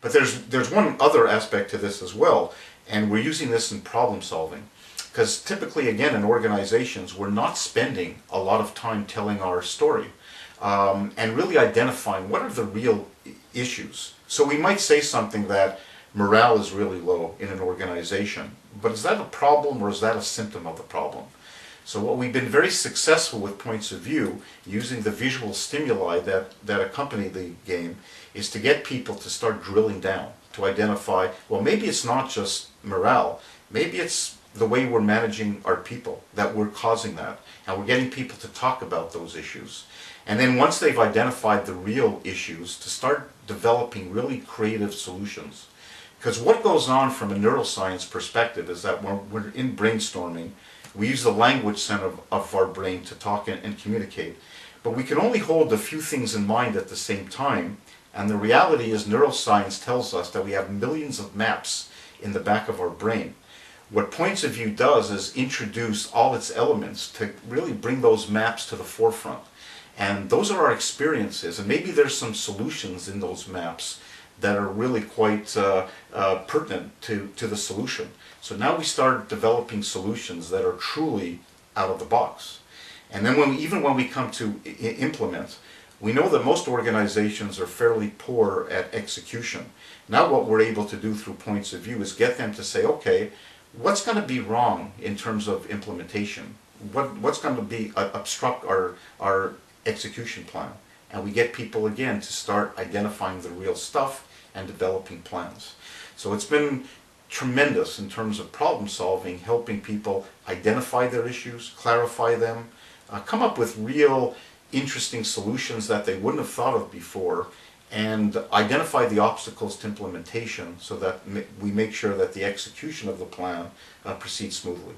But there's one other aspect to this as well, and we're using this in problem solving. Because typically, again, in organizations, we're not spending a lot of time telling our story and really identifying what are the real issues. So we might say something that morale is really low in an organization, but is that a problem or is that a symptom of the problem? So what we've been very successful with points of view, using the visual stimuli that accompany the game, is to get people to start drilling down, to identify, well, maybe it's not just morale, maybe it's the way we're managing our people that we're causing that, and we're getting people to talk about those issues. And then once they've identified the real issues, to start developing really creative solutions. Because what goes on from a neuroscience perspective is that when we're in brainstorming, we use the language center of our brain to talk and communicate. But we can only hold a few things in mind at the same time, and the reality is neuroscience tells us that we have millions of maps in the back of our brain. What points of view does is introduce all its elements to really bring those maps to the forefront. And those are our experiences, and maybe there's some solutions in those maps that are really quite pertinent to the solution. So now we start developing solutions that are truly out of the box. And then even when we come to implement, we know that most organizations are fairly poor at execution. Now what we're able to do through points of view is get them to say, okay, what's going to be wrong in terms of implementation? What's going to obstruct our execution plan? And we get people again to start identifying the real stuff and developing plans. So it's been tremendous in terms of problem solving, helping people identify their issues, clarify them, come up with real interesting solutions that they wouldn't have thought of before, and identify the obstacles to implementation so that we make sure that the execution of the plan proceeds smoothly.